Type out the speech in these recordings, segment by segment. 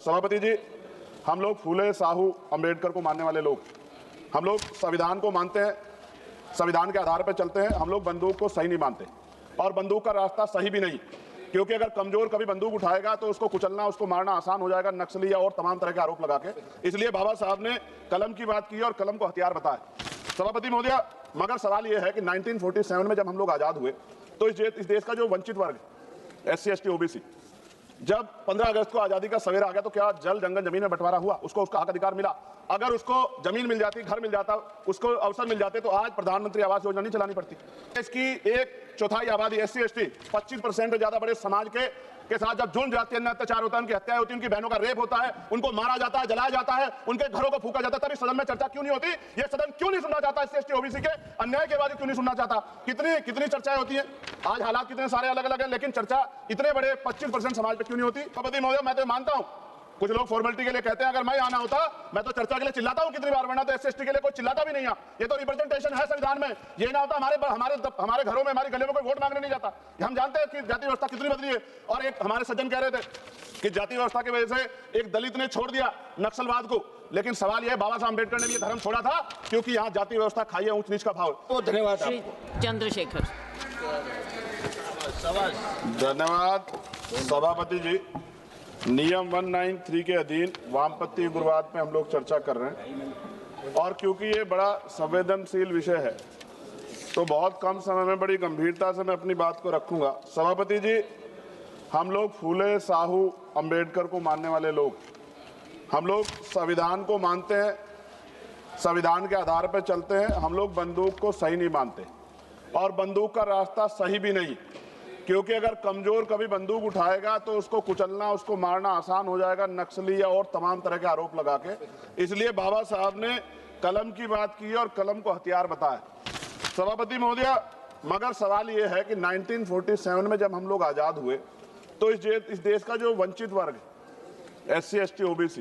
सभापति जी, हम लोग फूले साहू अंबेडकर को मानने वाले लोग, हम लोग संविधान को मानते हैं, संविधान के आधार पर चलते हैं। हम लोग बंदूक को सही नहीं मानते और बंदूक का रास्ता सही भी नहीं, क्योंकि अगर कमजोर कभी बंदूक उठाएगा तो उसको कुचलना, उसको मारना आसान हो जाएगा, नक्सली या और तमाम तरह के आरोप लगा के। इसलिए बाबा साहब ने कलम की बात की और कलम को हथियार बताया। सभापति महोदय, मगर सवाल यह है कि 1947 में जब हम लोग आजाद हुए तो इस देश का जो वंचित वर्ग, SC ST OBC, जब 15 अगस्त को आजादी का सवेरा आ गया तो क्या जल जंगल जमीन में बंटवारा हुआ? उसको उसका हक अधिकार मिला। अगर उसको जमीन मिल जाती, घर मिल जाता, उसको अवसर मिल जाते तो आज प्रधानमंत्री आवास योजना नहीं चलानी पड़ती। इसकी 1/4 आबादी SC ST 25% से ज्यादा बड़े समाज के साथ जब जुल्म जाती है, अत्याचार होता है, उनकी हत्या होती है, उनकी बहनों का रेप होता है, उनको मारा जाता है, जलाया जाता है, उनके घरों को फूका जाता है, तभी सदन में चर्चा क्यों नहीं होती? ये सदन क्यों नहीं सुनना चाहता? SC ST OBC के अन्याय के बाद क्यों नहीं सुनना चाहता? कितनी चर्चाएं होती हैं, आज हालात कितने सारे अलग अलग हैं, लेकिन चर्चा इतने बड़े 25% समाज पे क्यों नहीं होती? सभापति महोदय, मैं तो मानता हूं, कुछ लोग फॉर्मेलिटी के लिए कहते हैं, अगर मैं आना होता मैं तो चर्चा के लिए चिल्लाता हूं कितनी बार, वरना तो SC ST के लिए कोई चिल्लाता भी नहीं है। ये तो रिप्रेजेंटेशन है संविधान में। ये ना होता हमारे घरों में, हमारी गलियों में कोई वोट मांगने नहीं जाता। हम जानते हैं कि जाति व्यवस्था कितनी बदली है। और एक हमारे सज्जन कह रहे थे कि जाति व्यवस्था की वजह से एक दलित ने छोड़ दिया नक्सलवाद को, लेकिन सवाल यह है, बाबा साहब अम्बेडकर ने भी धर्म छोड़ा था क्योंकि यहाँ जाति व्यवस्था खाई है, ऊंच नीच का भाव। तो धन्यवाद श्री चंद्रशेखर। धन्यवाद सभापति जी। नियम 193 के अधीन वामपंथी उग्रवाद पे हम लोग चर्चा कर रहे हैं और क्योंकि ये बड़ा संवेदनशील विषय है तो बहुत कम समय में बड़ी गंभीरता से मैं अपनी बात को रखूंगा। सभापति जी, हम लोग फूले साहू अंबेडकर को मानने वाले लोग, हम लोग संविधान को मानते हैं, संविधान के आधार पर चलते हैं। हम लोग बंदूक को सही नहीं मानते और बंदूक का रास्ता सही भी नहीं, क्योंकि अगर कमजोर कभी बंदूक उठाएगा तो उसको कुचलना, उसको मारना आसान हो जाएगा, नक्सली या और तमाम तरह के आरोप लगा के। इसलिए बाबा साहब ने कलम की बात की और कलम को हथियार बताया। सभापति महोदय, मगर सवाल यह है कि 1947 में जब हम लोग आजाद हुए तो इस देश का जो वंचित वर्ग, SC ST OBC,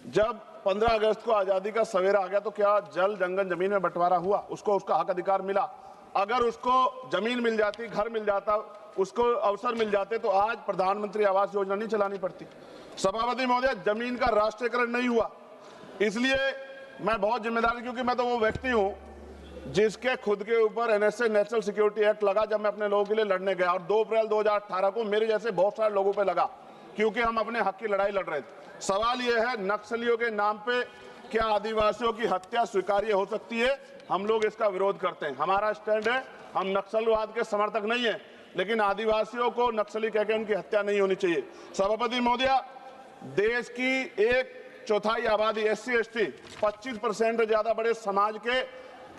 जब 15 अगस्त को आजादी का सवेरा आ गया तो क्या जल जंगल जमीन में बंटवारा हुआ? उसको उसका हक अधिकार मिला। अगर उसको जमीन मिल जाती, घर मिल जाता, उसको अवसर मिल जाते तो आज प्रधानमंत्री आवास योजना नहीं चलानी पड़ती। सभापति महोदय, जमीन का राष्ट्रीयकरण नहीं हुआ, इसलिए मैं बहुत जिम्मेदारी, क्योंकि मैं तो वो व्यक्ति हूं जिसके खुद के ऊपर NSA नेशनल सिक्योरिटी एक्ट लगा जब मैं अपने लोगों के लिए लड़ने गया, और 2 अप्रैल 2018 को मेरे जैसे बहुत सारे लोगों पे लगा, क्योंकि हम अपने हक की लड़ाई लड़ रहे थे। सवाल यह है, नक्सलियों के नाम पे क्या आदिवासियों की हत्या स्वीकार्य हो सकती है? हम लोग इसका विरोध करते हैं। हमारा स्टैंड है, हम नक्सलवाद के समर्थक नहीं है, लेकिन आदिवासियों को नक्सली कहकर उनकी हत्या नहीं होनी चाहिए। सभापति महोदय, देश की 1/4 आबादी SC ST 25% से ज्यादा बड़े समाज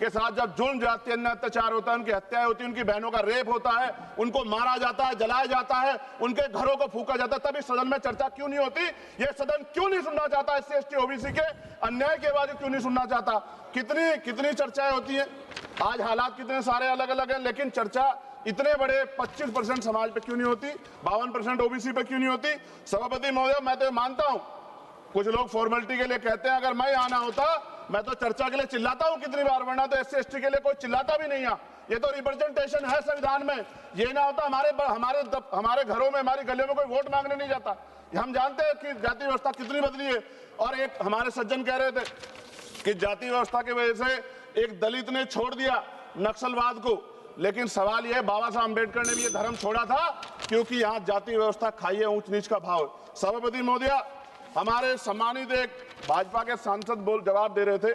के साथ जब जुल्म जाती है, अत्याचार होता है, उनकी हत्याएं होती है, उनकी बहनों का रेप होता है, उनको मारा जाता है, जलाया जाता है, उनके घरों को फूका जाता है, तभी सदन में चर्चा क्यों नहीं होती? ये सदन क्यों नहीं सुनना चाहता? SC ST OBC के अन्याय के बाद क्यों नहीं सुनना चाहता? कितनी चर्चाएं होती हैं, आज हालात कितने सारे अलग अलग हैं, लेकिन चर्चा इतने बड़े 25% समाज पे क्यों नहीं होती? 52% OBC पे क्यों नहीं होती? सभापति महोदय, मैं तो मानता हूं, कुछ लोग फॉर्मेलिटी के लिए कहते हैं, अगर मैं आना होता मैं तो चर्चा के लिए चिल्लाता हूं कितनी बार, वरना तो SC ST के लिए कोई चिल्लाता भी नहीं है। ये तो रिप्रेजेंटेशन है संविधान में। ये ना होता हमारे घरों में, हमारी गलियों में कोई वोट मांगने नहीं जाता। हम जानते हैं कि जाति व्यवस्था कितनी बदली है। और एक हमारे सज्जन कह रहे थे कि जाति व्यवस्था की वजह से एक दलित ने छोड़ दिया नक्सलवाद को, लेकिन सवाल यह है, बाबा साहब अम्बेडकर ने भी ये धर्म छोड़ा था क्योंकि यहाँ जाति व्यवस्था खाई है, ऊंच नीच का भाव। सभापति महोदय, हमारे सम्मानित एक भाजपा के सांसद जवाब दे रहे थे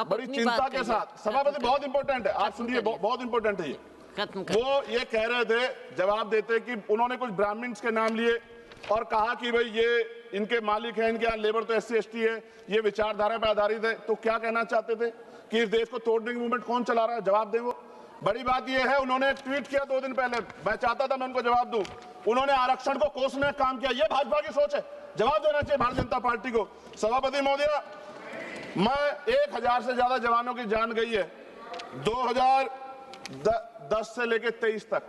बड़ी चिंता के साथ। सभापति, बहुत इंपॉर्टेंट है, आप सुनिए, बहुत इंपॉर्टेंट है ये। वो ये कह रहे थे, जवाब देते कि उन्होंने कुछ ब्राह्मण्स के नाम लिए और कहा कि भाई ये इनके मालिक हैं, इनके यहाँ लेबर तो SC ST है, ये विचारधारा पर आधारित है। तो क्या कहना चाहते थे कि इस देश को तोड़ने की मूवमेंट कौन चला रहा है? जवाब दें। वो बड़ी बात यह है, उन्होंने एक ट्वीट किया 2 दिन पहले, मैं चाहता था मैं उनको जवाब दूं। उन्होंने आरक्षण को कोसने का काम किया। ये भाजपा की सोच है, जवाब देना चाहिए भारतीय जनता पार्टी को। सभापति महोदय, मैं 1000 से ज्यादा जवानों की जान गई है 2010 से लेकर 23 तक।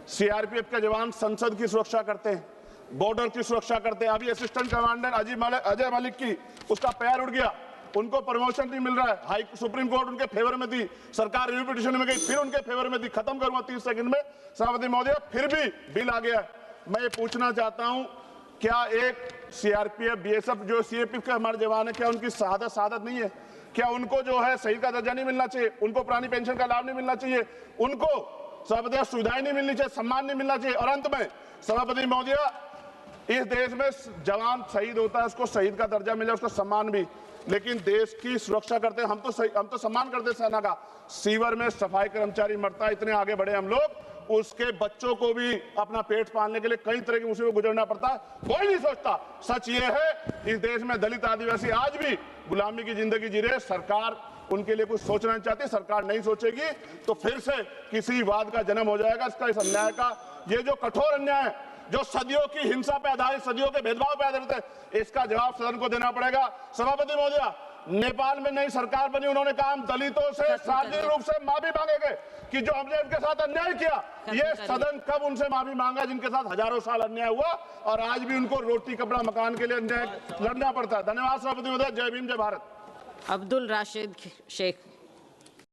CRPF के जवान संसद की सुरक्षा करते हैं, बॉर्डर की सुरक्षा करते हैं। अभी असिस्टेंट कमांडर अजय मलिक की उसका पैर उड़ गया, उनको प्रमोशन नहीं मिल रहा है। सुप्रीम कोर्ट उनके फेवर में थी, सरकार रिव्यू पिटीशन में गई, फिर उनके फेवर में थी। खत्म करूंगा 30 सेकंड में। सभापति महोदय, फिर भी बिल आ गया। मैं ये पूछना चाहता हूं क्या एक सीआरपीएफ, बीएसएफ जो सीएपीएफ के हमारे जवान है, क्या उनकी शहादत नहीं है? क्या उनको जो है शहीद का दर्जा नहीं मिलना चाहिए? उनको पुरानी पेंशन का लाभ नहीं मिलना चाहिए? उनको सभापति सुविधाएं नहीं मिलनी चाहिए? सम्मान नहीं मिलना चाहिए? और अंत में सभापति महोदय, इस देश में जवान शहीद होता है, उसको शहीद का दर्जा मिले, उसको सम्मान भी, लेकिन देश की सुरक्षा करते हैं। हम तो सम्मान करते हैं सेना का। सीवर में सफाई कर्मचारी मरता है, इतने आगे बढ़े हम लोग, उसके बच्चों को भी अपना पेट पालने के लिए कई तरह की मुसीबत गुजरना पड़ता है, कोई नहीं सोचता। सच ये है इस देश में दलित आदिवासी आज भी गुलामी की जिंदगी जी रहे। सरकार उनके लिए कुछ सोचना नहीं चाहती, सरकार नहीं सोचेगी तो फिर से किसी वाद का जन्म हो जाएगा। इसका इस अन्याय का, ये जो कठोर अन्याय है, जो सदियों की हिंसा पे आधारित, सदियों के भेदभाव पे आधारित है, इसका जवाब सदन को देना पड़ेगा। सभापति महोदय, नेपाल में नई सरकार बनी, उन्होंने कहा हम दलितों से सार्वजनिक रूप से माफी मांगेंगे कि जो हमने उनके साथ अन्याय किया। ये सदन कब उनसे माफी मांगा जिनके साथ हजारों साल अन्याय हुआ और आज भी उनको रोटी कपड़ा मकान के लिए अन्याय लड़ना पड़ता है। धन्यवाद सभापति महोदय। जय भीम, जय भारत। अब्दुल राशिद शेख।